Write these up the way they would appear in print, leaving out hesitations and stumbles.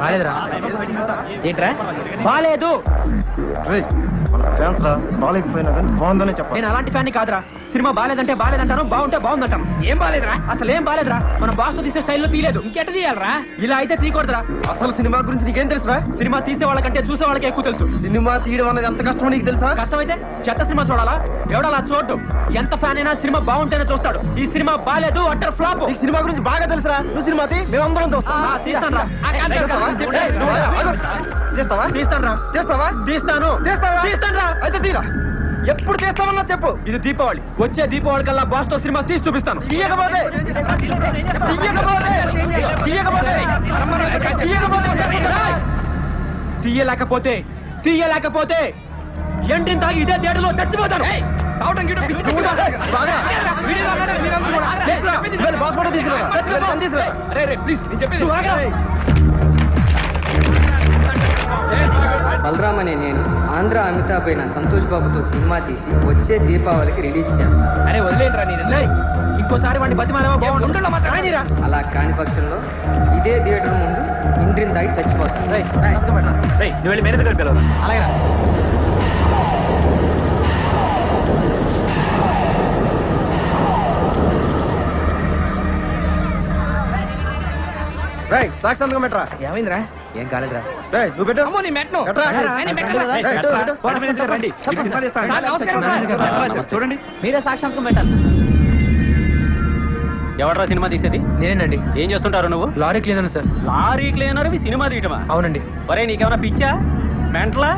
బాలేదురా ఏంట్రా బాలేదు బాగాలేకపోయినా కానీ బాగుందనే చెప్పాలి. నేను అలాంటి ఫ్యాన్ కాదురా. సినిమా బాలేదంటే బాలేదంటాను, బాగుంటే బాగుందంటాం. ఏం బాలేదురా, అసలు ఏం బాలేదురా. మన బాస్ తో తీసే స్టైల్లో తీయలేదు. ఇంకెట్ట తీయాలరా? ఇలా అయితే తీయకూడదురా. అసలు సినిమా గురించి నీకేం తెలుసురా? సినిమా తీసే వాళ్ళకంటే చూసే వాళ్ళకి ఎక్కువ తెలుసు. సినిమా తీయడం అనేది ఎంత కష్టమో నీకు తెలుసా? కష్టమైతే చెత్త సినిమా చూడాలా? ఎవడలా చూడ్డు. ఎంత ఫ్యాన్ అయినా సినిమా బాగుంటేనే చూస్తాడు. ఈ సినిమా బాలేదు, అట్టర్ ఫ్లాప్. ఈ సినిమా గురించి బాగా తెలుసురా. నువ్వు సినిమా తీ, మేమందరం చూస్తాం. తీస్తాను. అయితే తీరా. ఎప్పుడు తీస్తామన్నా చెప్పు. ఇది దీపావళి. వచ్చే దీపావళి కల్లా బాస్ తో సినిమా తీసి చూపిస్తాను. తీయలేకపోతే ఎండిన తాగి ఇదే థియేటర్లో చచ్చిపోతాను. బలరామ్ అనే నేను ఆంధ్ర అమితాబ్ అయిన సంతోష్ బాబుతో సినిమా తీసి వచ్చే దీపావళికి రిలీజ్ చేస్తాను. అరే వదిలేంట్రా, నేను ఇంకోసారి వాడిని బతిమాలేవా? అలా కాని పక్షంలో ఇదే థియేటర్ ముందు ఇంటిని తాగి చచ్చిపోతాను. నువ్వు వెళ్ళి మేనేజర్ గారిని పిలవరా? అలాగే సాక్షి సంతకం పెట్టరా. ఏమైందిరా? ఏం కాలేదురా. నువ్వు పెట్టు. చూడండి, మీరే సాక్షాత్కం పెట్టాలి. ఎవడరా సినిమా తీసేది? నేనండి. ఏం చేస్తుంటారు నువ్వు? Lorry cleaner sir. Lorry cleaner cinema తీయటమా? అవునండి. ఒరే నీకేమన్నా పిచ్చా మెంటలా?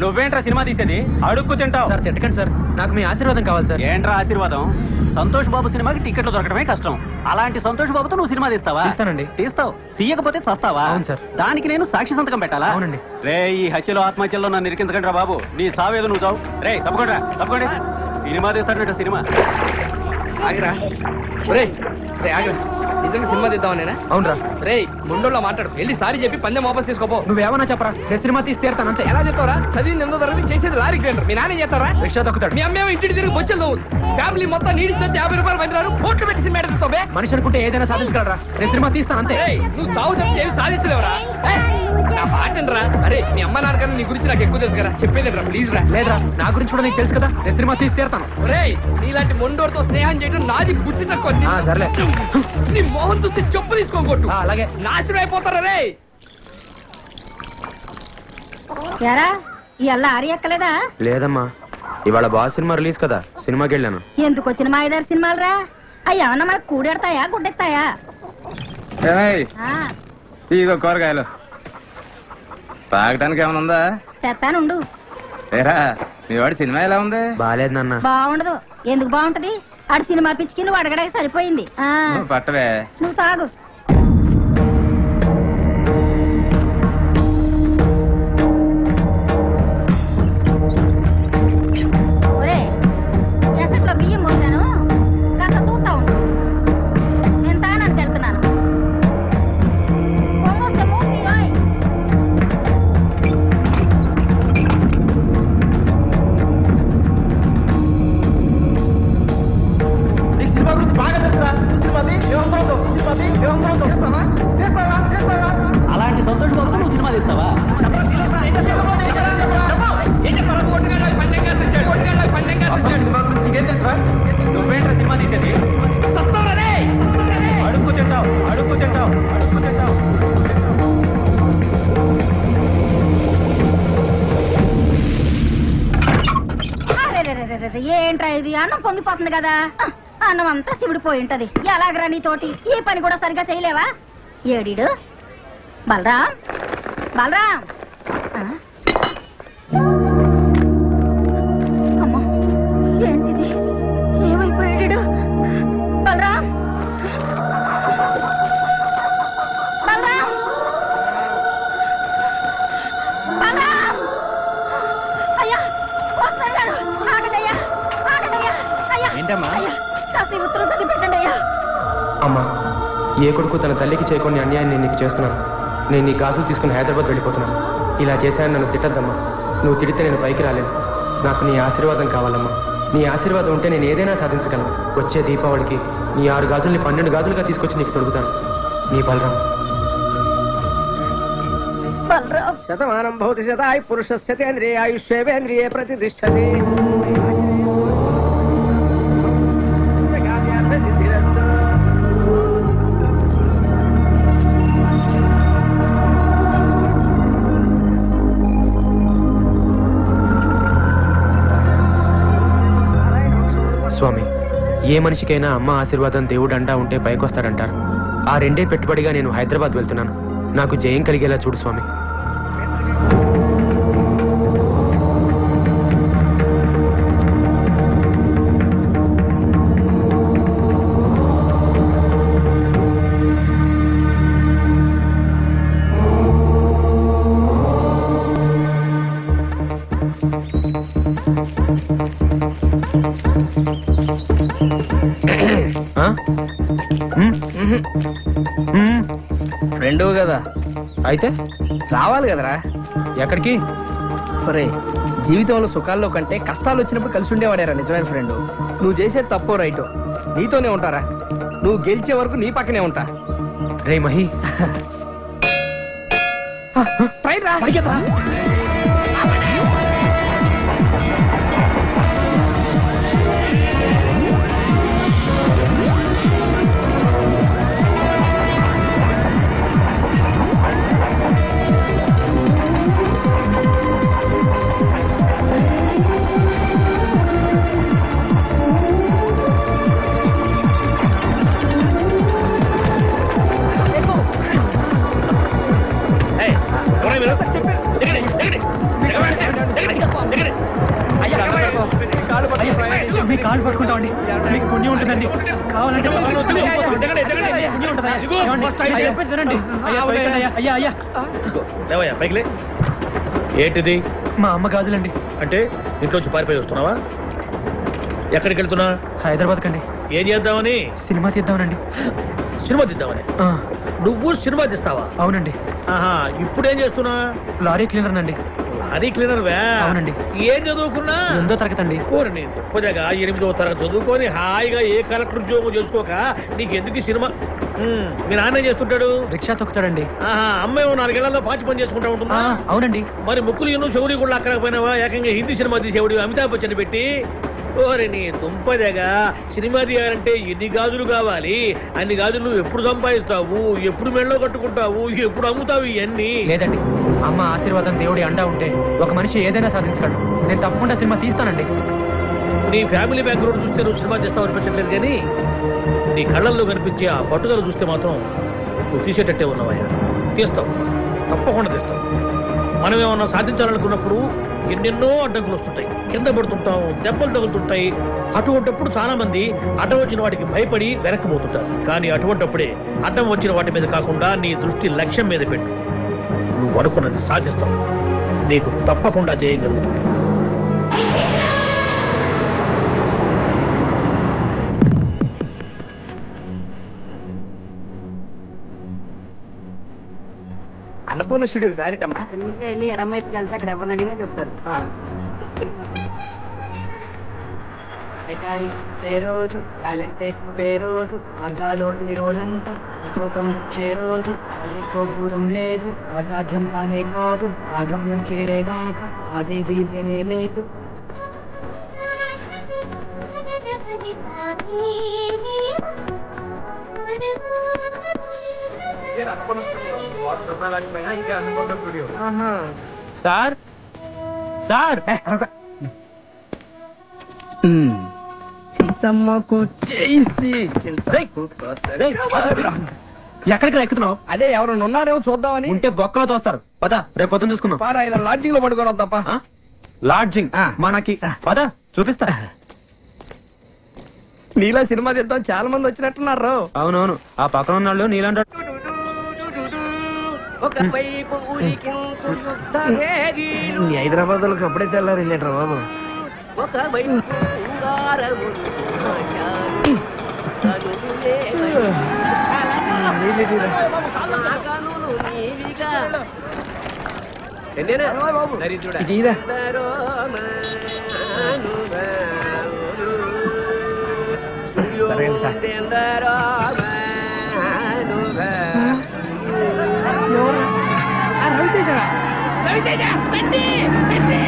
నువ్వేంట్రా సినిమా తీసేది? అడుక్కు తింటావు. సార్ తిట్టకండి సార్, నాకు మీ ఆశీర్వాదం కావాలి సార్. ఏంట్రా ఆశీర్వాదం? సంతోష్ బాబు సినిమాకి టికెట్లు దొరకడమే కష్టం. అలాంటి సంతోష్ బాబుతో నువ్వు సినిమా తీస్తావా? తీస్తానండి. తీస్తావు. తీయకపోతే చస్తావా? అవును సార్. దానికి నేను సాక్షి సంతకం పెట్టాలా? అవునండి. రే ఈ హత్యలో ఆత్మహత్యలో నన్ను ఇరికించకండి రా బాబు. నీ చావేదో నువ్వు చావు. రే తప్పకుండా సినిమా తీస్తాడు. సినిమా ఆగిరా. నిజంగా సినిమా తీద్దామనేనా? అవునరా. రే ముండోలో మాట్లాడు. వెళ్ళి సారీ చెప్పి పందెం వాపస్ తీసుకోపో. నువ్వేమన్నా చెప్పరా, నేను సినిమా తీసి తీరుతాను అంతే. ఎలా చెప్తావరా? చదివింది ఎంతో తరగతి, చేసేది లారీ క్లీనర్. మీ నాన్న చేస్తారా? రిక్షా తొక్కుతాడు. మీ అమ్మేమో ఇంటికి తిరిగి బొచ్చలు ఫ్యామిలీ మొత్తం నీడిస్తే 50 రూపాయలు మందిరారు కోట్లు పెట్టి సినిమా ఎడుతావే. మనిషి అనుకుంటే ఏదైనా సాధించగలరా? నేను సినిమా తీస్తాను అంతే. నువ్వు చావు తప్పి ఏమి సాధించలేవరా? నా పాటరా. అరే మీ అమ్మ నాన్నకన్నా నీ గురించి నాకు ఎక్కువ తెలుసు కదా, చెప్పేది రా ప్లీజ్ రా. లేదురా, నా గురించి కూడా నీకు తెలుసు కదా, నేను సినిమా తీసి తీరుతాను. రే నీలాంటి మొండోడితో స్నేహం చేయడం నాది బుద్ధి తక్కువ. సర్లే, నీ మోహన్ చూస్తే చెప్పు తీసుకోకొట్టు. అలాగే. నాశనం అయిపోతారా రే. ఇవాళ ఆరి ఎక్కలేదా? లేదమ్మా, ఇవాళ బాస్ సినిమా రిలీజ్ కదా, సినిమాకి వెళ్ళాను. ఎందుకు వచ్చిన మా 5-6 సినిమాలు రా? అవి ఏమన్నా మనకు కూడెడతాయా గుడ్డెత్తాయా? ఇగో కూరగాయలు తాగడానికి ఏమైనా ఉందా? తెత్తానుండు. ఏరా మీ వాడి సినిమా ఎలా ఉంది? బాలేదు నాన్న. బాగుండదు. ఎందుకు బాగుంటది? ఆడు సినిమా పిచ్చికి నువ్వు అడగడానికి సరిపోయింది. పట్టవే, నువ్వు తాగు. ఒరే ఎసట్లో బియ్యం పోసాను, కాస్త చూస్తా ఉండు. నేను తాగడానికి వెళ్తున్నాను. పొంగొస్తే మూడు తీరాయ్. నీకు సినిమా గురించి బాగా తెలుసురా. అలాంటి సంతోష్ బాబుతో నువ్వు సినిమా తీస్తావా? సినిమా గురించి నీకేం తెలుసురా? నువ్వేంట్రా సినిమా తీసేది? అడుక్కు తింటావు. ఏంట్రా ఇది? అన్నం పొంగిపోతుంది కదా. అన్నం అంతా శివుడిపోయి ఉంటది. ఎలాగరా నీతోటి? ఈ పని కూడా సరిగా చేయలేవా? ఏడీడు బలరాం. అమ్మా ఏంటిది? ఏమైపోయాడు బలరాం? అయ్యా వస్తున్నారు గారు. ఆగండయ్యా. ఏంటమ్మా? కాస్త ఈ ఉత్తరం చదివి పెట్టండి అయ్యా. అమ్మా, ఏ కొడుకు తన తల్లికి చేయకుండా అన్యాయం నేను నీకు చేస్తున్నాను. నేను నీ గాజులు తీసుకుని హైదరాబాద్ వెళ్ళిపోతున్నాను. ఇలా చేశాను, నన్ను తిట్టద్దమ్మా. నువ్వు తిడితే నేను పైకి రాలేను. నాకు నీ ఆశీర్వాదం కావాలమ్మా. నీ ఆశీర్వాదం ఉంటే నేను ఏదైనా సాధించగలను. వచ్చే దీపావళికి నీ 6 గాజుల్ని 12 గాజులుగా తీసుకొచ్చి నీకు తొడుగుతాను. నీ బలరాం. శతమానం భవతి శతాయు పురుషస్యతేంద్రియ ఆయుష్యేవేంద్రియే ప్రతిష్టతి. స్వామి, ఏ మనిషికైనా అమ్మ ఆశీర్వాదం దేవుడు అండా ఉంటే పైకొస్తాడంటారు. ఆ రెండే పెట్టుబడిగా నేను హైదరాబాద్ వెళ్తున్నాను. నాకు జయం కలిగేలా చూడు స్వామి. రెండో కదా అయితే రావాలి కదరా. ఎక్కడికి? ఒరే, జీవితంలో సుఖాల్లో కంటే కష్టాలు వచ్చినప్పుడు కలిసి ఉండేవాడేరా నిజమైన ఫ్రెండ్. నువ్వు చేసే తప్పో రైటో నీతోనే ఉంటారా. నువ్వు గెలిచే వరకు నీ పక్కనే ఉంటా. రే మహి, ట్రైన్ రా. మీ కాళ్ళు పట్టుకుంటామండి, మీకు పుణ్యం ఉంటుందండి. కావాలంటే ఏంటిది? మా అమ్మ గాజులండి. అంటే ఇంట్లోంచి పారిపోయి వస్తున్నావా? ఎక్కడికి వెళ్తున్నా? హైదరాబాద్ కండి. ఏం చేద్దామని? సినిమా తీద్దామనండి. సినిమా తీద్దామని? నువ్వు సినిమా తీస్తావా? అవునండి. ఆహా, ఇప్పుడేం చేస్తున్నా? లారీ క్లీనర్ అండి. లారీ క్లీనర్ వే? అవునండి. ఏం చదువుకున్నా? 8వ తరగతి అండి. గొప్పగా 8వ తరగతి చదువుకొని హాయిగా ఏ కలెక్టర్ ఉద్యోగం చేసుకోక నీకెందుకు సినిమా? మీ నాన్న చేస్తుంటాడు? రిక్షా తొక్కుతాడండి. ఆహా, అమ్మాయి 4 ఏళ్లలో పాచి పని చేసుకుంటా ఉంటుందా? అవునండి. మరి ముక్కులు ఎన్నో చెవులు కూడా అక్కడకపోయినావా? ఏకంగా హిందీ సినిమా తీసేవాడు అమితాబ్ బచ్చన్ పెట్టి. ఓరే నీ దుంపదేగా, సినిమా తీయాలంటే ఎన్ని గాజులు కావాలి? అన్ని గాజులు నువ్వు ఎప్పుడు సంపాదిస్తావు? ఎప్పుడు మెళ్ళో కట్టుకుంటావు? ఎప్పుడు అమ్ముతావు ఇవన్నీ? లేదండి, అమ్మ ఆశీర్వాదం దేవుడి అండా ఉంటే ఒక మనిషి ఏదైనా సాధించగలడు. నేను తప్పకుండా సినిమా తీస్తానండి. నీ ఫ్యామిలీ బ్యాక్గ్రౌండ్ చూస్తే నువ్వు సినిమా చేస్తావు అనిపించట్లేదు, కానీ నీ కళ్ళల్లో కనిపించే ఆ పట్టుదల చూస్తే మాత్రం నువ్వు తీసేటట్టే ఉన్నావయ్యా. తీస్తావు, తప్పకుండా తీస్తావు. మనం ఏమన్నా సాధించాలనుకున్నప్పుడు ఎన్నెన్నో అడ్డంకులు వస్తుంటాయి, కింద పడుతుంటాం, దెబ్బలు తగులుతుంటాయి. అటువంటిప్పుడు చాలా మంది అడ్డం వచ్చిన వాటికి భయపడి వెనక్కిపోతుంటారు. కానీ అటువంటిప్పుడే అడ్డం వచ్చిన వాటి మీద కాకుండా నీ దృష్టి లక్ష్యం మీద పెట్టు. నువ్వు అనుకున్నది సాధిస్తావు, నీకు తప్పకుండా చేయగలుగుతావు. అన్నపూర్ణ స్టూడియో దారిటమ్మా. వెళ్ళి ఎడమైపు కలిసి అక్కడ ఎవరిని అడిగినా చెప్తారు. రోజు రోజు అగాలో రోజంతా శోకం రోజు అదికోపూరం లేదు, అసాధ్యం అనే కాదు, ఆగమ్యం చేరేదాకా అది దీనే లేదు. సార్ సార్, సీతమ్మకు చేయిస్తే ఎక్కడికి ఎక్కుతున్నావు? అదే ఎవరైనా ఉన్నారేమో చూద్దామని. ఉంటే బొక్కలో తోస్తారు. పద, రేపు పొద్దున చూసుకుందాం. పారా, ఇలా లాడ్జింగ్ లో పడుకోవడం తప్ప. లాడ్జింగ్ మనకి. పద చూపిస్తా. నీలా సినిమా తీద్దాం చాలా మంది వచ్చినట్టున్నారు. అవునవును, ఆ పక్కన ఉన్నాళ్ళు నీలాంటి హైదరాబాద్ వాళ్ళకి అప్పుడే తెల్లారిందేట్రా బాబు. ఇదిరా సరే సార్. రవితేజ రవితేజ చట్టి చట్టి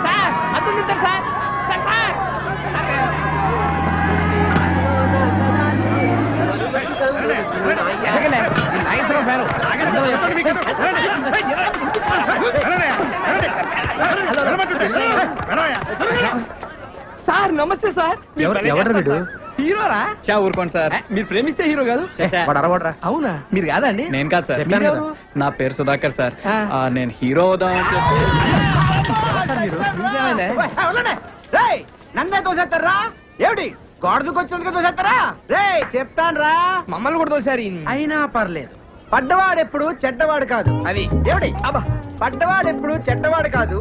సార్ అతను సార్ సార్ సార్ సార్ నమస్తే సార్ ఎవరు వీడు? హీరోరా చా ఊరుకోండి సార్. మీరు ప్రేమిస్తే హీరో కాదు వాడు అరవడరా. అవునా మీరు కాదా అండి నేను కాదు సార్. చెప్పాను కదా. నా పేరు సుధాకర్ సార్. నేను హీరో అవుదామని చెప్పి నన్నే తోసేస్తారా ఏమిటి గోడకు వచ్చినందుకు తోసేస్తారా రే చెప్తాను రా మమ్మల్ని కూడా తోసారు అయినా పర్లేదు పడ్డవాడెప్పుడు చెడ్డవాడు కాదు అది ఏమిటి అబ్బా పడ్డవాడెప్పుడు చెడ్డవాడు కాదు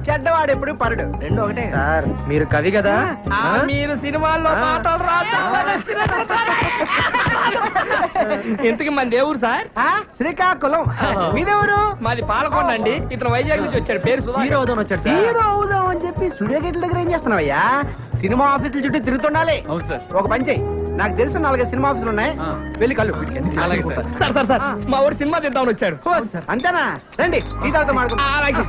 చెడ్డవాడెప్పుడు పరుడు రెండు ఒకటే సార్ మీరు కవి కదా. మీరు సినిమాల్లో పాటలు ఇంతకి మన దేవుడు సార్ ఆ, శ్రీకాకుళం మీదెవరు మాది పాలకొండ అండి. ఇతను వైజాగ్ నుంచి వచ్చాడు. పేరు హీరో అవుదాం వచ్చాడు సార్. హీరో అవుదాం అని చెప్పి స్టూడియో గేట్ల దగ్గర ఏం చేస్తున్నావయ్యా సినిమా ఆఫీసుల చుట్టూ తిరుగుతుండాలి. అవును సార్. ఒక పని చెయ్యి నాకు తెలిసిన 4 సినిమా ఆఫీసులు ఉన్నాయి వెళ్ళి కళ్ళు అలాగే సార్. సార్ సార్ సార్ మా ఊరు సినిమా తీద్దామని వచ్చాడు. అంతేనా రండి ఈ తాగుతూ అలాగే.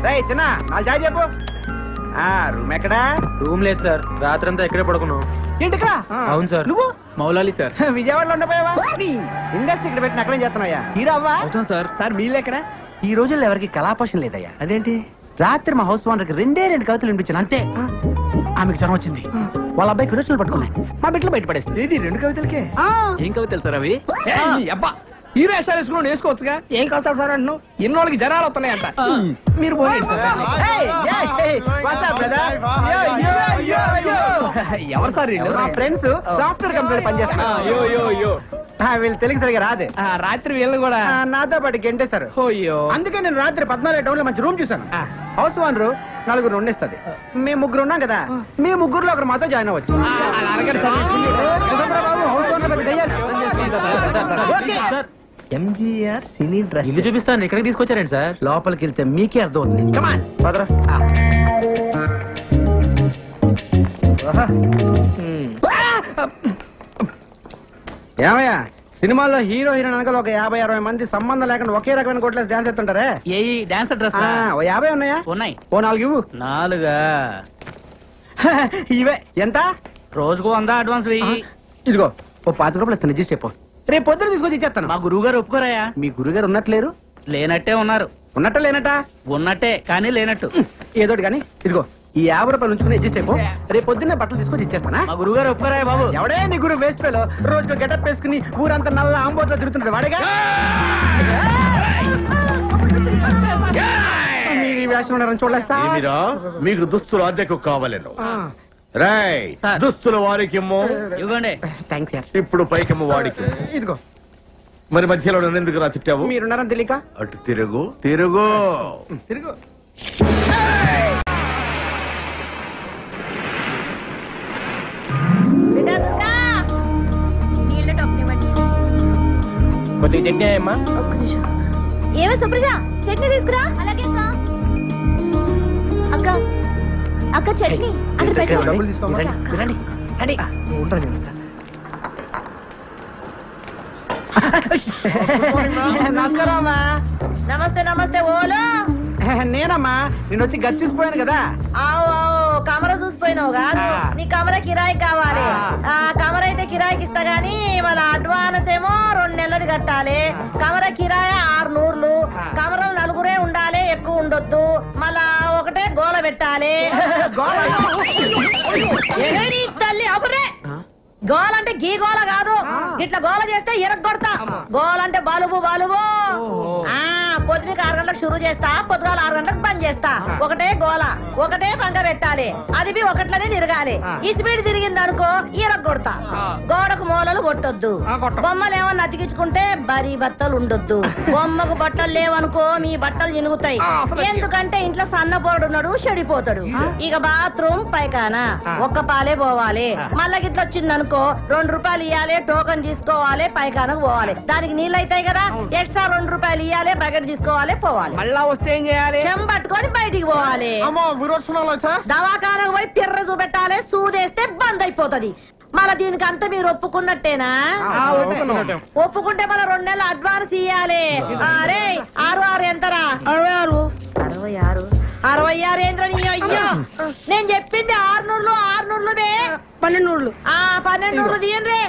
రై చిన్న నా చాయ్ చెప్పు రూమ్ ఎక్కడా రూమ్ లేదు సార్, రాత్రంతా ఇక్కడే పడుకున్నాం. ఏంటి ఇక్కడ అవును సార్. నువ్వు మౌలాలి సార్. విజయవాడలో ఉండపోయావా ఇండస్ట్రీ ఇక్కడ పెట్టిన అక్కడేం చేస్తున్నావయ్యా హీరో అవ్వా అవుతాం సార్. సార్ మీలు ఎక్కడ ఈ రోజుల్లో ఎవరికి కళాపోషణ లేదయ్యా అదేంటి రాత్రి మా హౌస్ ఓనర్కి 2 కవితలు వినిపించాను అంతే ఆమెకు జ్వరం వచ్చింది వాళ్ళ అబ్బాయికి విరోచనలు పట్టుకున్నాయి మా బిడ్డలు బయటపడేస్తుంది ఇది 2 కవితలకే ఏం కవితలు సార్ అవి? అబ్బా హీరో వేషాలు వేసుకుని వేసుకోవచ్చుగా. ఏం కలుతారు సార్ అంటున్నావు ఎన్నోళ్ళకి జనాలు వస్తున్నాయంట. మీరు పోయండి సార్. ఎవరు సార్ వీళ్ళు? మా ఫ్రెండ్స్ సాఫ్ట్వేర్ కంపెనీ పనిచేస్తున్నారు వీళ్ళు తెలుగు సరిగా రాదు రాత్రి వీళ్ళని కూడా నాతో పాటు గెంటేశారు అయ్యో అందుకే నేను రాత్రి 14 టౌన్ లో మంచి రూమ్ చూసాను హౌస్ ఓనర్ 4 ఉండేస్తుంది మేము 3 ఉన్నాం కదా మీ 3లో ఒకరు మాతో జాయిన్ అవ్వచ్చు ఎంజీఆర్ సినీ డ్రెస్ ఇల్లు చూపిస్తాను, ఇక్కడికి తీసుకొచ్చారండి సార్. లోపలికి వెళ్తే మీకే అర్థం అవుతుంది కమాన్ పదరా. ఏమయ్యా సినిమాల్లో హీరో హీరోయిన్ అనగా ఒక 50-60 మంది సంబంధం లేకుండా ఒకే రకమైన కోట్లేసి డాన్స్ ఎత్తుంటారే ఏ డాన్సర్ డ్రెస్ ఓ 50 ఉన్నాయా ఉన్నాయి. ఓ 4 ఇవ్వు 4 ఇవే ఎంత రోజుకు 100 అడ్వాన్స్ వెయ్యి. ఇదిగో ఓ 5 రూపాయలు ఇస్తాను అడ్జస్ట్ అయిపో రేపు పొద్దున తీసుకొచ్చి ఇచ్చేస్తాను మా గురువు గారు ఒప్పుకోరాయా? మీ గురుగారు ఉన్నట్లేరు లేనట్టే ఉన్నారు. ఉన్నట్ట లేనట ఉన్నట్టే కానీ లేనట్టు. ఏదోటి కానీ ఇదిగో ఈ 50 రూపాయలు ఉంచుకుని అడ్జస్ట్ అయిపో రేపు పొద్దున్నే బట్టలు తీసుకొచ్చి ఇచ్చేస్తానా మా గురువు గారు ఒప్పుకోరాయా బాబు? ఎవడే నీ గురువు వేస్ట్ పేలో రోజుకు గెటప్ వేసుకుని ఊరంతా నల్ల ఆంబోతులో తిరుగుతుంటాడు వాడేగా మీరు ఈ వేషం ఉన్నారని చూడలేదు సార్ ఏమిరా మీకు దుస్తులు అద్దెకు కావాలను రై సార్. దుస్తుల వారికిమ్మో ఇవ్వండి. థ్యాంక్స్ సార్ ఇప్పుడు పైకిమ్మ వాడికి ఇదిగో మరి మధ్యలో నన్ను ఎందుకు రా తిట్టావు? మీరున్నారని తెలియక అటు తిరుగు తిరుగు తిరుగు కొద్దిగా చట్నీ అమ్మా. ఏమో సుప్రజ చట్నీ తీసుకురా అలాగే అక్క అక్క చట్నీ అక్కడ పెట్టు. డబ్బులు తీసుకోమా రండి రండి. ఉంటాను వస్తా నమస్కారం అమ్మా నమస్తే నమస్తే ఓలో నేనమ్మా నేను వచ్చి గచ్చిపోయాను కదా ఆవు ఆవు కమర చూసిపోయినావు కాదు నీ కమర కిరాయి కావాలి ఆ కమర అయితే కిరాయికి ఇస్తా గానీ వాళ్ళ అడ్వాన్స్ ఏమో 2 నెలలు కట్టాలి కమర కిరాయి 600 కమరలు 4 ఉండాలి ఎక్కువ ఉండొద్దు మళ్ళా ఒకటే గోల పెట్టాలి ఏడి తల్లి అబురే గోల అంటే గీ గోల కాదు ఇట్లా గోల చేస్తే ఎరగొడతా గోల అంటే బలుబు బలుబు పొద్దునకి 6 గంటలకు షురు చేస్తా పొద్దుగాల 6 గంటలకు బంద్ చేస్తా ఒకటే గోల ఒకటే పంక పెట్టాలి అది ఒకట్లనే తిరగాలి ఈ స్పీడ్ తిరిగింది అనుకో ఎరగొడతా గోడకు మూలలు కొట్టొద్దు బొమ్మలు ఏమన్నా అతికించుకుంటే బరీ బట్టలు ఉండొద్దు బొమ్మకు బట్టలు లేవనుకో మీ బట్టలు చినుగుతాయి ఎందుకంటే ఇంట్లో సన్నపోరుడు ఉన్నాడు చెడిపోతాడు ఇక బాత్రూమ్ పైకానా ఒక్క పాలే పోవాలి మళ్ళా గిట్ల వచ్చిందనుకో 2 రూపాయలు ఇవ్వాలి టోకన్ తీసుకోవాలి పైకానకు పోవాలి దానికి నీళ్ళు అవుతాయి కదా ఎక్స్ట్రా 2 రూపాయలు ఇవ్వాలి బకెట్ తీసుకోవాలి పోవాలి మళ్ళా వస్తే ఏం చేయాలి చెంబట్టుకొని బయటికి పోవాలి దవాఖానకు పోయి పిర్ర చూపెట్టాలి సూదేస్తే బంద్ అయిపోతది మళ్ళా దీనికి అంతా మీరు ఒప్పుకున్నట్టేనా? ఒప్పుకుంటే మన 2 నెలలు అడ్వాన్స్ ఇయ్యాలి. అరే 6 ఎంతరా? 66 ఏంద్రని? అయ్యో నేను చెప్పింది 600 1200 1200 తీయండి.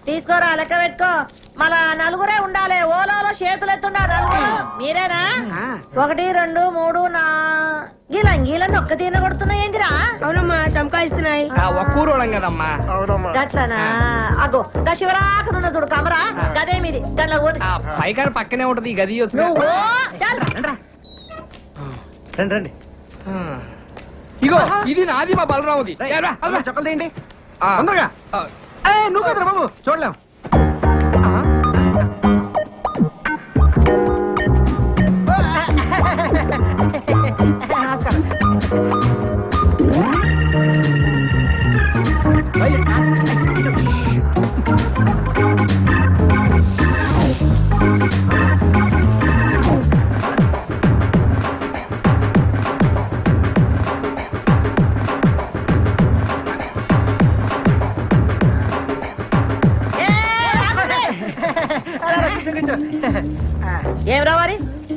తీసుకోరా, లెక్క పెట్టుకో. మన నలుగురే ఉండాలి. ఓలాలో చేతులు ఎత్తుండా నలుగురు. మీరేనా? 1 2 3 4 గీలని ఒక్క తీన కొడుతున్నాయి ఏందిరా? అవునమ్మా, చమకాయిస్తున్నాయి. ఒక్కూరోళం కదమ్మా. గట్లనా? అగో గా శివరాకనున్న చూడు కమరా, గదే మీది. గట్ల పైకారు పక్కనే ఉంటది ఈ గది. రండి రండి. ఇగో ఇది నాది, మా బలరాముది. చెప్పలు తీయండి తొందరగా. నువ్వు కదరా బాబు, చూడలేం. ఏం రావాలి?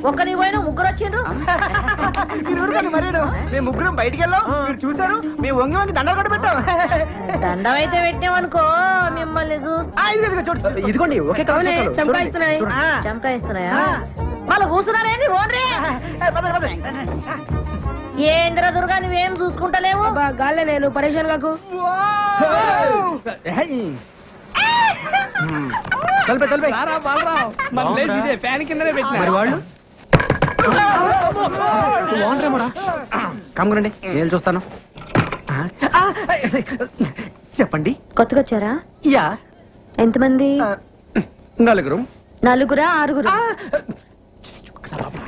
ఒక్కని పోయిన ముగ్గురు వచ్చిండ్రు. మేము ముగ్గురం బయటికి వెళ్ళాం, మీరు చూసారు. మేము వంగి వంగి దండలు కూడా పెట్టాం. దండం అయితే పెట్టామనుకో మిమ్మల్ని ఇదిగోండి ఒకే చమకాయిస్తున్నాయి. చమకాయిస్తున్నాయా? మళ్ళీ కూర్చున్నారేంది? ఓన్రీ ఏంద్ర దుర్గా, నువ్వేం చూసుకుంటలేవు? గాల్లే నేను పరేషాన్ కాకు. ఫ్యాన్ కిందనే పెట్టిన వాళ్ళు కమ్మురండి, నేను చూస్తాను. చెప్పండి. కొత్తగా వచ్చారా? యా. ఎంతమంది? 4. 4 6?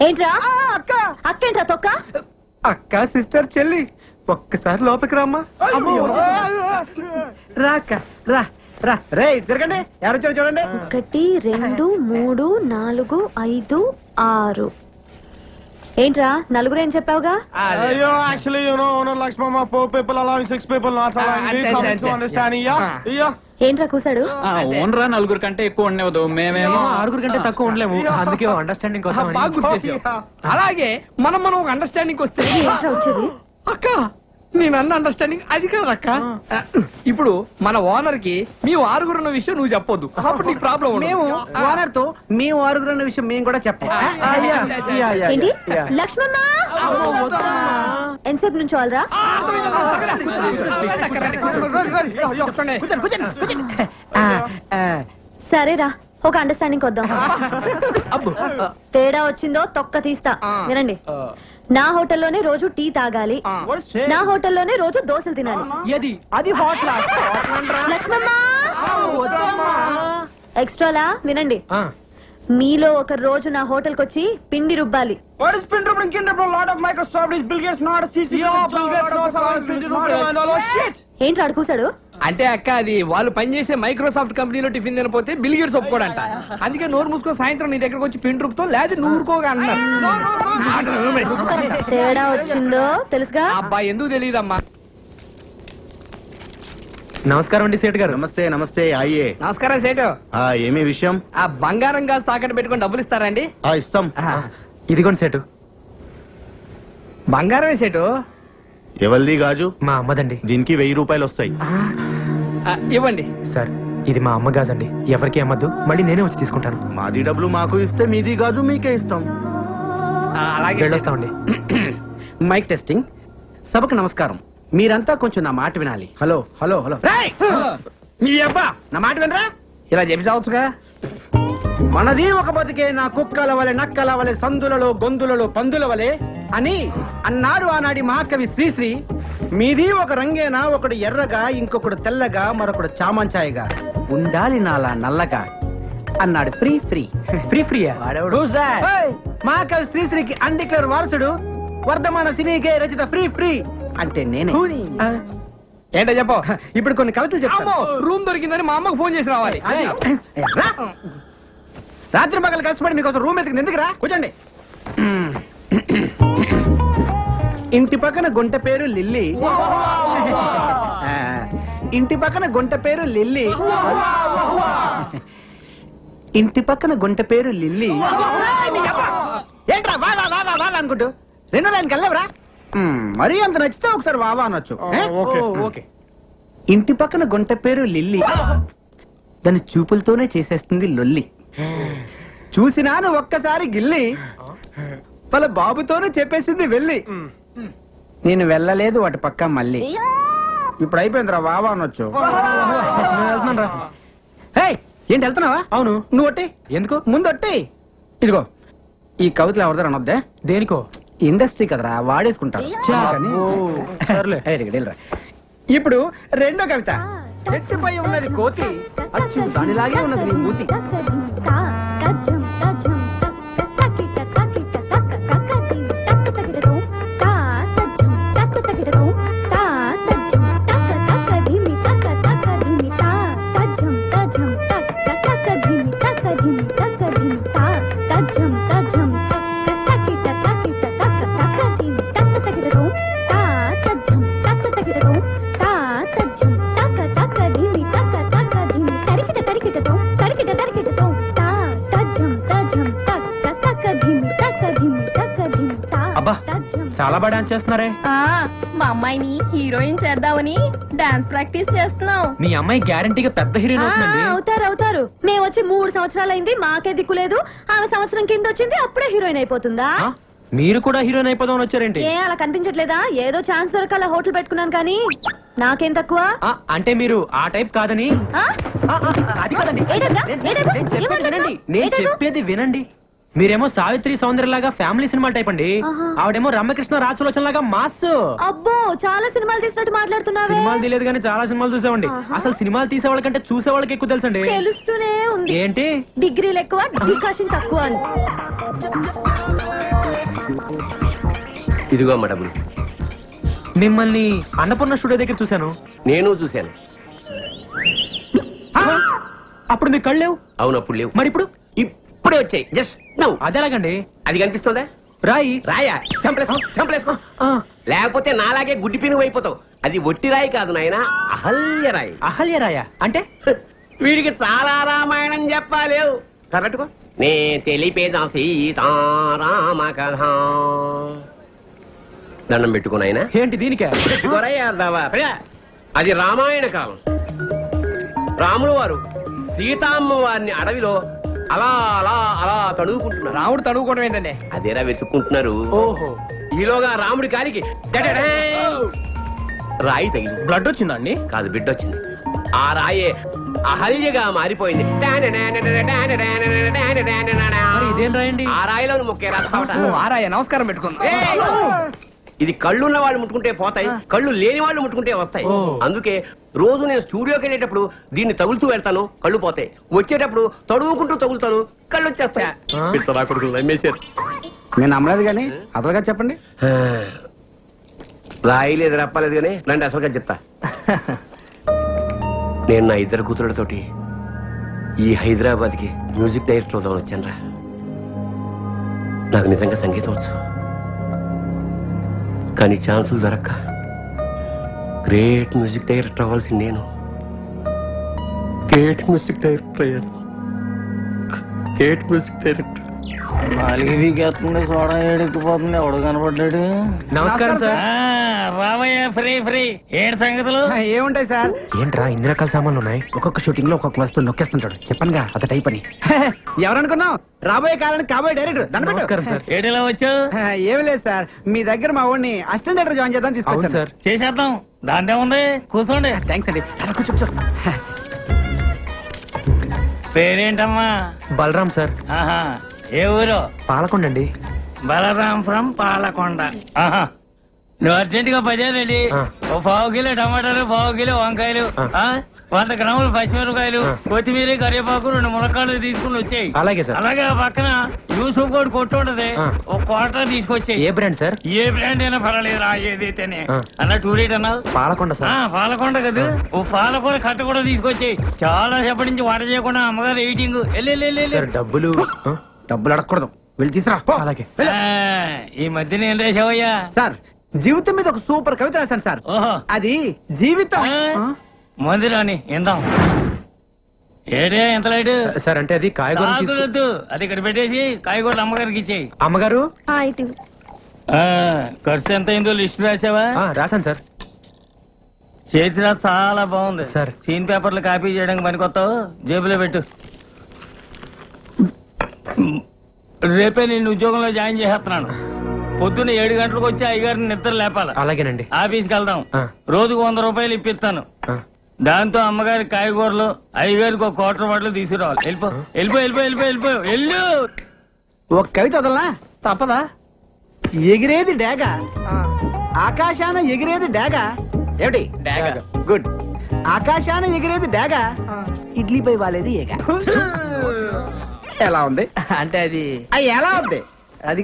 ఏంట్రా అక్కేంట్రా తొక్క? అక్క, సిస్టర్, చెల్లి, ఒక్కసారి లోపలికి రామ్మా. రాక రా రా. రే తిరగండి, ఎవరు వచ్చారు చూడండి. 1 2 3 4 5 6. ఏంట్రా 4 ఏం చెప్పావుగా? అయ్యో, actually you know owner Lakshmamma 4 people allowing 6 people not allowing. We come to understanding. Yeah. ఏంట్రా కూసాడు? ఓనరా 4 కంటే ఎక్కువ ఉండేవద్దు. మేమేమో 6 కంటే తక్కువ ఉండలేము, అందుకే అండర్స్టాండింగ్. అలాగే మనం ఒక అండర్స్టాండింగ్ వస్తే ఏంట్రా వచ్చేది? అక్క, నేను అన్న అండర్స్టాండింగ్ అది కాదక్క. ఇప్పుడు మన ఓనర్ కి మీ 6 ఉన్న విషయం నువ్వు చెప్పొద్దు, అప్పుడు నీకు ప్రాబ్లం. మేము ఓనర్ తో మీ 6 అన్న విషయం మేము కూడా చెప్పాం. ఏంటి లక్ష్మమ్మ? ఎంతసేపు నుంచి వాళ్ళరా? సరేరా, ఒక అండర్స్టాండింగ్ వద్దాం. తేడా వచ్చిందో తొక్క తీస్తా. వినండి, నా హోటల్లోనే రోజు టీ తాగాలి, నా హోటల్లోనే రోజు దోశలు తినాలి. అది హోటల్. లక్ష్మమ్మ ఎక్స్ట్రాలా వినండి, మీలో ఒక రోజు నా హోటల్ కొచ్చి పిండి రుబ్బాలి. ఏంటి అడుగుసాడు? అంటే అక్క, అది వాళ్ళు పనిచేసే మైక్రోసాఫ్ట్ కంపెనీలో టిఫిన్ తినపోతే బిల్ గేట్స్ ఒప్పుకోడంట. అందుకే నోరు మూసుకొని సాయంత్రం నీ దగ్గరకు వచ్చి పిండి రుబ్బుతాం, లేదా నువ్వు ఊరుకోగా అన్నారు. తేడా వచ్చిందో తెలుసుగా? అబ్బా, ఎందుకు తెలియదమ్మా. నమస్కారం అండి సేటు గారు. నమస్తే నమస్తే. అయ్యే నమస్కారం సేటు. ఏమే విషయం? ఆ బంగారం గాజు తాకట్టు పెట్టుకొని డబ్బులు ఇస్తారండి? ఇస్తాం. ఇదిగోండి సేటు. బంగారమే సేటు. ఎవరిది గాజు? మా అమ్మదండి. దీనికి 1000 రూపాయలు వస్తాయి. ఇవ్వండి సార్. ఇది మా అమ్మ గాజండి, ఎవరికి అమ్మద్దు, మళ్ళీ నేనే వచ్చి తీసుకుంటాను. మాది డబ్బులు మాకు ఇస్తే మీది గాజు మీకే ఇస్తాం. అలాగే వెళ్ళొస్తామండి. Mic testing. సభకు నమస్కారం. మీరంతా కొంచెం నా మాట వినాలి. Hello hello hello. నీ అబ్బా, నా మాట వినరా? ఇలా చెప్పి చావచ్చుగా. మనది ఒక బతికే, నా కుక్కల వలె నక్కల వలె సందులలో గొంతులలో పందుల వలె అని అన్నారు ఆనాడి మహాకవి శ్రీశ్రీ. మీది ఒక రంగేనా, ఒకడు ఎర్రగా, ఇంకొకడు తెల్లగా, మరొకడు చామంచాయిగా, ఉండాలి నాలా నల్లగా అన్నాడు ఫ్రీ ఫ్రీ. ఫ్రీ ఫ్రీయా? మహాకవి శ్రీశ్రీకి అన్డిక్లేర్ వారసుడు, వర్ధమాన సినీకే రచిత ఫ్రీ ఫ్రీ అంటే నేనే. ఏంటో చెప్పు. ఇప్పుడు కొన్ని కవితలు చెప్తాను. రూమ్ దొరికిందని మా అమ్మకు ఫోన్ చేసి రావాలి. రాత్రి పగలు కష్టపడి మీకోసం రూమ్ ఎత్తుకుని ఎందుకురా? కూర్చోండి. ఇంటి పక్కన గుంట పేరు లిల్లీ, ఇంటి పక్కన గుంట పేరు లిల్లీ. ఇంటి పక్కన గుంట పేరు లిల్లీ. ఏంట్రా వా వా వా వా అనుకుంటూ రెండో లైన్కి వెళ్ళవరా? మరీ అంత నచ్చితే ఒకసారి వావా అనొచ్చు. ఓకే. ఇంటి పక్కన గుంట పేరు లిల్లీ, దాని చూపులతోనే చేసేస్తుంది లొల్లి. చూసినాను ఒక్కసారి గిల్లి, వాళ్ళ బాబుతోనే చెప్పేసింది వెళ్ళి. నేను వెళ్ళలేదు వాటి పక్క మళ్ళీ. ఇప్పుడు అయిపోయిందిరా వావా అనొచ్చు. ఏంటి వెళ్తున్నావా? అవును. నువ్వు ఒట్టి ఎందుకు? ముందు ఒట్టి. ఇదిగో ఈ కవితలు ఎవరిదారు అనొద్దే. దేనికో? ఇండస్ట్రీ కదరా, వాడేసుకుంటారు. ఇప్పుడు రెండో కవిత. చెట్టుపై ఉన్నది కోతి, అచ్చు దానిలాగే ఉన్నది నీ మూతి. చాలా బాగా డాన్స్ చేస్తున్నారే. మా అమ్మాయిని హీరోయిన్ చేద్దామని డాన్స్ ప్రాక్టీస్ చేస్తున్నాం. మీ అమ్మాయి గ్యారంటీగా పెద్ద హీరోయిన్ అవుతుందండి. అవుతారు. మేము వచ్చి 3 సంవత్సరాలైంది, మాకే దిక్కులేదు. ఆమె సంవత్సరం కింద వచ్చింది, అప్పుడే హీరోయిన్ అయిపోతుందా? మీరు కూడా హీరోయిన్ అయిపోదామని వచ్చారేంటి? ఏ అలా కనిపించట్లేదా? ఏదో ఛాన్స్ దొరకాల హోటల్ పెట్టుకున్నాను కానీ నాకేం తక్కువ? అంటే మీరు ఆ టైప్ కాదని. అది కాదండి, నేను చెప్పేది వినండి. మీరేమో సావిత్రి సౌందర్యలాగా ఫ్యామిలీ సినిమా టైప్ అండి, ఆవిడేమో రమ్యకృష్ణ రాజసులోచన లాగా మాస్. అబ్బో, చాలా సినిమాలు తీసినట్టు మాట్లాడుతున్నారు. సినిమాలు తీయలేదు కానీ చాలా సినిమాలు చూసామండి. అసలు సినిమాలు తీసే వాళ్ళకంటే చూసే వాళ్ళకి ఎక్కువ తెలుసండి. తెలుస్తూనే ఉంది. ఏంటి? డిగ్రీలు ఎక్కువ, డికాషన్ తక్కువ అని. ఇదిగో అమ్మ డబ్బులు. మిమ్మల్ని అన్నపూర్ణ స్టూడియో దగ్గర చూశాను. నేను చూశాను. అప్పుడు మీ కళ్ళు లేవు? అవును, అప్పుడు లేవు. మరి ఇప్పుడు? ఇప్పుడే వచ్చాయి. Just now. అదేలాగండి? అది కనిపిస్తుందా? రాయా? చంపలేసుకో. లేకపోతే నాలాగే గుడ్డి పినుగు అయిపోతావు. అది ఒట్టి రాయి కాదు నాయన, అహల్య రాయి. అహల్య రాయ అంటే? వీడికి చాలా రామాయణం చెప్పాలేవు. కరెక్ట్కో. నే తెలిపేదా సీతారామ కథ. దండం పెట్టుకున్నాయన. ఏంటి దీనికే? అది రామాయణ కాలం. రాముడు వారు సీతామ్మ వారిని అడవిలో అలా అలా అలా తడువుకుంటున్నారు. రాముడు తడువుకోవడం ఏంటండి? అదేరా వెతుక్కుంటున్నారు. ఓహో. ఈలోగా రాముడి కాలికి రాయి తగిలి బ్లడ్ వచ్చిందండి? కాదు, బిడ్డ వచ్చింది. ఆ రాయే అహల్యగా మారిపోయింది. ఇదేం రాయండి? ఆ రాయిలో ముక్కేరా. నమస్కారం పెట్టుకుంది. ఇది కళ్ళున్న వాళ్ళు ముట్టుకుంటే పోతాయి, కళ్ళు లేని వాళ్ళు ముట్టుకుంటే వస్తాయి. అందుకే రోజు నేను స్టూడియోకి వెళ్ళేటప్పుడు దీన్ని తగులుతూ వెళ్తాను, కళ్ళు పోతాయి. వచ్చేటప్పుడు తడువుకుంటూ తగులుతాను, కళ్ళు వచ్చేస్తాయి. నేను నమ్మలేదు కానీ అసలుగా చెప్పండి. రాయలేదు, రప్పలేదు కానీ రండి అసలుగా చెప్తా. నేను నా 2 కూతురులతోటి ఈ హైదరాబాద్కి మ్యూజిక్ డైరెక్టర్ అవుదామని వచ్చాను రా. నాకు నిజంగా సంగీతం వచ్చు, కానీ ఛాన్సులు దొరక్క గ్రేట్ మ్యూజిక్ డైరెక్టర్ అవ్వాల్సి నేను గ్రేట్ మ్యూజిక్ డైరెక్టర్ అయ్యాను. Great music director. సోడా ఏడెక్కిపోతుంది. ఎవడు కనపడ్డాడు? నమస్కారం సార్. రావయ్య, ఫ్రీ ఫ్రీ. ఏంటి సంగతులు? ఏముంటాయి సార్? ఏంట్రా ఇన్ని రకాల సామాన్లు ఉన్నాయి? ఒక్కొక్క షూటింగ్ లో ఒక్కొక్క వస్తువు నొక్కేస్తుంటాడు. చెప్పనుగా అత టైప్ అని. ఎవరనుకున్నావు? రాబోయే కాలానికి కాబోయే డైరెక్టర్. నమస్కారం సార్. ఏడిలా వచ్చావు? ఏమి లేదు సార్, మీ దగ్గర మా వాడిని అసిస్టెంట్ డైరెక్టర్ జాయిన్ చేద్దాం తీసుకొచ్చాను సార్. చేసేద్దాం, దాందే ఉంది. కూర్చోండి. థ్యాంక్స్ అండి. కూర్చో. పేరేంటమ్మా? బలరాం సార్. ఆహా, ఏ ఊరు? పాలకొండ అండి. బలరాం ఫ్రమ్ పాలకొండ. ఆహా, నువ్వు అర్జెంట్ గా 10 రెడీ. 1/4 కిలో టమాటాలు, 1/4 కిలో వంకాయలు, 100 గ్రాములు పచ్చిమిరపకాయలు, కొత్తిమీర, కరివేపాకు, 2 మునక్కాళ్ళు తీసుకుని వచ్చాయి. అలాగే సార్. అలాగే పక్కన యూసుఫ్ కోడ్ కొట్టు ఉంటది, 1 క్వార్టర్ తీసుకొచ్చాయి. ఏ బ్రాండ్ సార్? ఏ బ్రాండ్ అయినా పర్వాలేదు, ఏదైతేనే. అన్న టూరేట్ అన్నావు? పాలకొండ సార్. పాలకొండ కదా. ఓ పాలకొండ కట్ట కూడా తీసుకొచ్చాయి. చాలా సేపటి నుంచి వంట చేయకుండా అమ్మగారు ఎయిటింగ్. డబ్బులు అడగకూడదు, వెళ్ళి తీసురా. అలాగే. ఈ మధ్య నేను రాసావయ్యా సార్? జీవితం మీద ఒక సూపర్ కవిత రాశాను సార్. అది జీవితం. మంది రాని ఇందాం. ఏడే ఎంత లైట్ సార్? అంటే అది కాయగూరలు. అది ఇక్కడ పెట్టేసి కాయగూరలు అమ్మగారికి ఇచ్చేయి. అమ్మగారు ఖర్చు ఎంత అయిందో లిస్ట్ రాసావా? రాశాను సార్. చేతిలో చాలా బాగుంది సార్. సీన్ పేపర్లు కాపీ చేయడానికి పనికొస్తావు, జేబులో పెట్టు. రేపే నేను ఉద్యోగంలో జాయిన్ చేసేస్తున్నాను. పొద్దున్న 7 గంటలకు వచ్చి అయ్యగారిని నిద్ర లేపాలి. అలాగేనండి. ఆఫీస్కి వెళ్దాం. రోజుకు 100 రూపాయలు ఇప్పిస్తాను. దాంతో అమ్మగారి కాయగూరలు, అయ్యగారికి ఒక క్వార్టర్ బాటిల్ తీసుకురావాలి. వెళ్ళిపో వెళ్ళిపో వెళ్ళిపో వెళ్ళిపో వెళ్ళిపో వెళ్ళు. ఒక కవిత వదలనా? తప్పదా? ఎగిరేది డేగ, ఆకాశాన ఎగిరేది డేగ. ఏమిటి డేగ? గుడ్. ఆకాశాన ఎగిరేది డేగ, ఇడ్లీపై వాలేది ఏగ. ఎలా ఉంది? అంటే అది ఎలా ఉంది? అది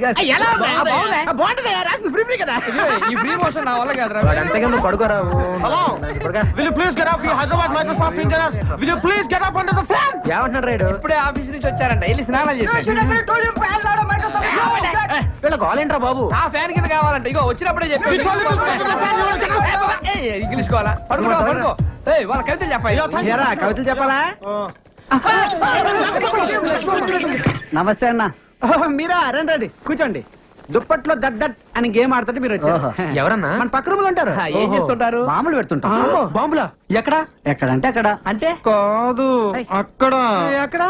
బాగుంటది. ఫ్రీ కదా. ఈ ఫ్రీ మోషన్ నా వల్ల కాదురా. అంతగా నువ్వు పడుకోరా. ఏమంటున్నాడు రైడు? ఇప్పుడే ఆఫీస్ నుంచి వచ్చారంట, వెళ్ళి స్నానాలు చేశారు. వీళ్ళ గోలేంట్రా బాబు? ఆ ఫ్యాన్ కింద కావాలంట. ఇగో వచ్చినప్పుడే చెప్పి ఇంగ్లీష్ కావాలా? పడుకో పడుకో. వాళ్ళ కవితలు చెప్పాలి. కవితలు చెప్పాలా? నమస్తే అన్న. మీరా? రండి రండి కూర్చోండి. దుప్పట్లో దట్ అని గేమ్ ఆడుతుంటే మీరు వచ్చారు. ఎవరన్నా? మన పక్క రూమ్ లో ఉంటారు. ఏం చేస్తుంటారు? బాంబులు పెడుతుంటారు. బాంబులా? ఎక్కడ? ఎక్కడంటే అక్కడ. అంటే కాదు, అక్కడ. ఎక్కడ?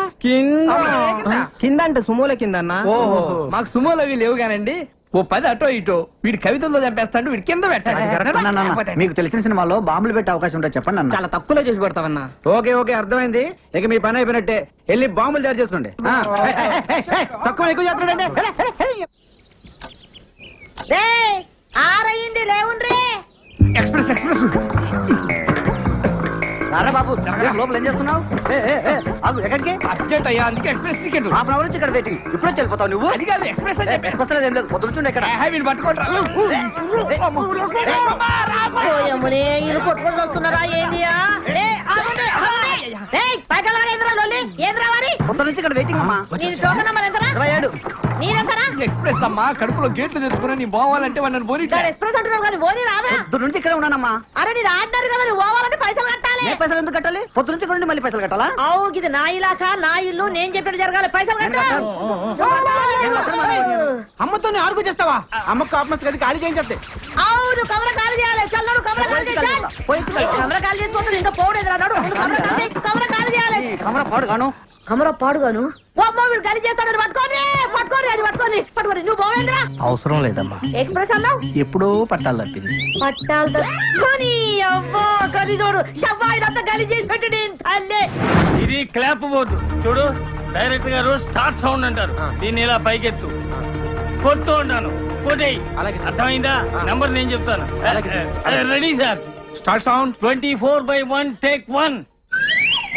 కింద అంటే సుమోల కింద అన్న. ఓహో, మాకు సుమోలు అవి లేవు కానండి. ఓ 10 అటో ఇటో. వీడి కవితల్లో చంపేస్తాడు, వీడి కింద పెట్టాలి. మీకు తెలిసిన సినిమాలో బాంబులు పెట్టే అవకాశం ఉంటే చెప్పండి అన్న. చాలా తక్కువలో చేసి పెడతామన్నా. ఓకే ఓకే, అర్థమైంది. ఇక మీ పని అయిపోయినట్టే. వెళ్ళి బాంబులు తయారు చేసుకోండి. తక్కువ ఎక్కువ చేస్తున్నాడండి. ఆరయింది లేవుండ్రే. Express express. రారా బాబు, లోపల ఏం చేస్తున్నావు? ఎక్కడికి? అర్జెంట్ అయ్యా, అందుకే ఎక్స్ప్రెస్ టికెట్. హాఫ్ అవర్ నుంచి ఇక్కడ వెయిటింగ్. ఇప్పుడు వెళ్ళిపోతావు నువ్వు? అది కాదు, ఎక్స్ప్రెస్ అని చెప్పి. ఎక్స్ప్రెస్ ఏం లేదు, పొద్దున ఇక్కడ. వీడు పట్టుకోండి. ఇల్లు కొట్టుకొని వస్తున్నారా ఏంటియా? పొద్దు నుంచి ఇక్కడ వెయిటింగ్ అమ్మా. ఎక్స్ప్రెస్ అమ్మా, కడుపులో గేట్లు తెచ్చుకుని నీ పోవాలంటే వాళ్ళని పోనీ. ఎక్స్ప్రెస్ అంటున్నావు కానీ పోనీ రాదా? పొద్దు నుంచి ఇక్కడే ఉన్నానమ్మా. అరే నీ ఆడినారు కదా, నువ్వు పోవాలంటే పైసలు కట్టాలి. పైసలు ఎందుకు కట్టాలి? పొద్దు నుంచి ఇక్కడ మళ్ళీ పైసలు కట్టాలా? అవు ఇది నా ఇలాకా, నా ఇల్లు, నేను చెప్పినట్టు జరగాలి. పైసలు కట్టాలి. అమ్మతో ఆర్గు చేస్తావా? అమ్మ కాపమస్ కదా, ఖాళీ చేయం చేస్తే. అవును, కమర ఖాళీ చేయాలి. చల్లడు కమర ఖాళీ చేయాలి. కమర ఖాళీ చేసుకోవద్దు, ఇంకా పోడేది రాడు. కమర ఖాళీ చేయాలి. కమర పాడుగాను. కమర పాడుగాను. వీడు ఖాళీ చేస్తాడు. పట్టుకోని పట్టుకోని అది పట్టుకోని పట్టుకోని. నువ్వు పోవేంద్రా? అవసరం లేదమ్మా. ఎక్స్ప్రెస్ అన్నావు, ఎప్పుడో పట్టాలు తప్పింది. పట్టాలు తప్పని అవ్వో గలి చూడు. షవ్వాయినంతా గలి చేసి పెట్టి నేను తల్లే. ఇది క్లాప్ బోర్డు చూడు. డైరెక్ట్ గా రోజు స్టార్ట్ సౌండ్ అంటారు. దీన్ని ఇలా పైకెత్తు, కొట్టు ఉంటాను. కొట్టేయి. అర్థమైందా? నంబర్ నేను చెప్తాను. Ready sir? Start sound. 24/1 take 1.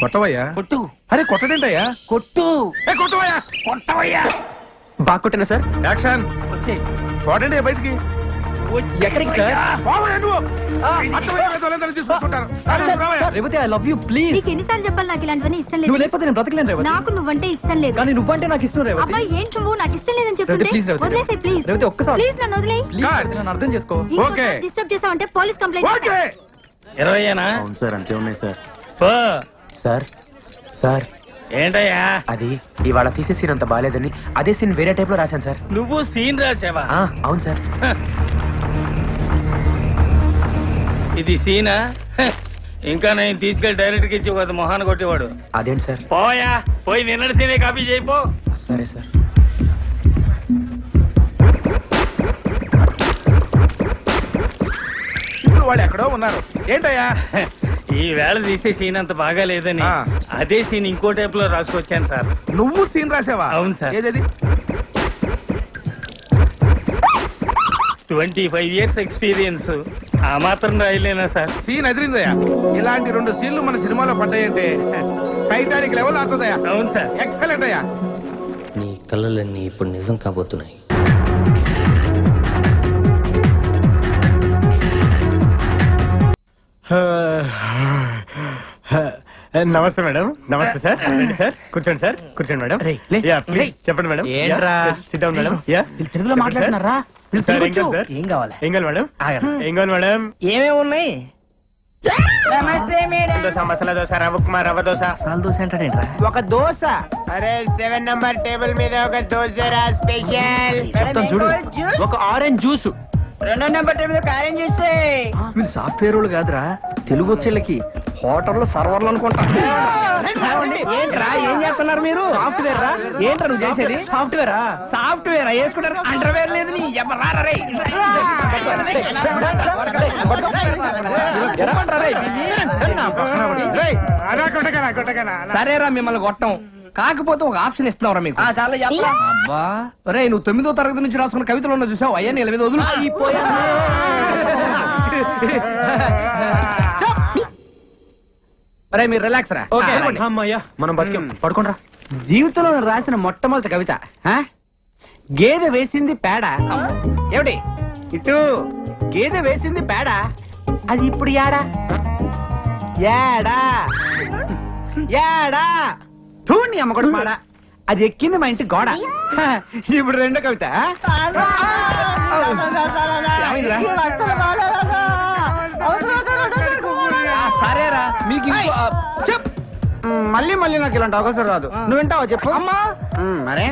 కొట్టవయ్యా. కొట్టు. అరే కొట్టడేంటయ్యా? కొట్టు. కొట్టవయ్యా. కొట్టవయ్యా. బాగా కొట్టినా సార్. యాక్షన్. వచ్చేయ్. చూడండి బయటికి. ఎక్కడికి sir? Revathi, I love you, please. నీకు ఎన్నిసార్లు చెప్పాలి నాకు ఇలాంటివన్నీ ఇష్టం లేదు. నువ్వు లేకపోతే నేను బ్రతకలేను రేవతి. నాకు నువ్వంటే ఇష్టం లేదు. కానీ నువ్వంటే నాకు ఇష్టం రేవతి. అబ్బాయి ఏంటి నువ్వు? నాకు ఇష్టం లేదని చెప్తుంటే ప్లీజ్ రేవతి. వదిలేసే ప్లీజ్. రేవతి ఒక్కసారి. ప్లీజ్ నన్ను వదిలేయ్. నన్ను అర్థం చేసుకో. ఓకే. డిస్టర్బ్ చేసావంటే పోలీస్ కంప్లైంట్ చేస్తా. 20ఏనా? అవును సార్, అంతే ఉన్నాయి సార్. సార్ సార్ ఏంటయ్యా? అది ఇవాళ తీసే సీన్ అంత బాగాలేదని అదే సీన్ వేరే టైప్ లో రాశాను సార్. నువ్వు సీన్ రాసావా? అవును సార్. ఇది సీనా? ఇంకా నేను తీసుకెళ్లి డైరెక్ట్ గా ఇచ్చి ఒక మొహాన్ని కొట్టేవాడు. అదేంటి సార్? పోయా, పోయి నిన్నటి సీనే కాపీ చేయిపో. సరే సార్. ఇప్పుడు వాళ్ళు ఎక్కడో ఉన్నారు. ఏంటయ్యా? ఈ వేళ తీసే సీన్ అంత బాగా లేదని అదే సీన్ ఇంకో టైప్ లో రాసుకొచ్చాను సార్. నువ్వు సీన్ రాసావా? అవును సార్. ఏది? 25 years ఎక్స్పీరియన్స్. ఆ మాత్రం రాయలేనా సార్? సీన్ ఎదిరిందయ్యా. ఇలాంటి 2 సీన్లు మన సినిమాలో పడ్డాయంటే టైటానిక్ లెవెల్ ఆడుతుందయ్యా. అవును సార్. ఎక్సలెంట్ అయ్యా. నీ కళలన్నీ ఇప్పుడు నిజం కాబోతున్నాయి. నమస్తే మేడం. నమస్తే సార్. రండి సార్, కూర్చోండి సార్. కూర్చోండి మేడం. ప్లీజ్ చెప్పండి మేడం. SIT down madam. తెలుగులో మాట్లాడుతున్నారా? ఏం కావాలి? ఏం కావాలి మేడం? ఏం కావాలి మేడం? ఏమేమి ఉన్నాయి? నమస్తే మేడం. దోశ మసాలా దోశ రవ్వ ఉప్మా రవ్వ దోశ మసాలా దోశ అంటాడేంట్రా? ఒక దోశ. అరే 7 నంబర్ టేబుల్ మీద ఒక దోశ రా స్పెషల్. చెప్తాను చూడు. ఒక ఆరెంజ్ జ్యూస్. 2 నంబర్ టేబుల్ మీద ఆరెంజ్ జ్యూస్. వీళ్ళు సాఫ్ట్వేర్ వాళ్ళు కాదురా, తెలుగు వచ్చేళ్ళకి హోటల్లో సర్వర్లు అనుకుంటా. ఏంట్రా ఏం చేస్తున్నారు మీరు? సాఫ్ట్వేర్ రా. ఏంట్రా నువ్వు చేసేది? సాఫ్ట్వేరా? సాఫ్ట్వేర్ వేసుకుంటారు, అండర్వేర్ లేదు. నీ ఎవరారా రే? సరేరా మిమ్మల్ని కొట్టం, కాకపోతే ఒక ఆప్షన్ ఇస్తున్నావురా మీకు. అబ్బా రే, నువ్వు 9వ తరగతి నుంచి రాసుకున్న కవితలు ఉన్న చూసావు, అయ్యా నీ మీద వదులు. అరే మీరు రిలాక్స్ రా. అమ్మయ్యా మనం బతికేం. పడుకోండి రా. జీవితంలో రాసిన మొట్టమొదటి కవిత గేదె వేసింది పేడ. ఏమిటి ఇటు గేదె వేసింది పేడ, అది ఇప్పుడు యాడా యాడా యాడా తూని అమ్మకూడదు మాడ, అది ఎక్కింది మా ఇంటి గోడ. ఇప్పుడు రెండో కవిత. సరేరా మీకు మళ్ళీ మళ్ళీ నాకు ఇలాంటి అవకాశం రాదు. నువ్వు వింటావా చెప్పు. మరే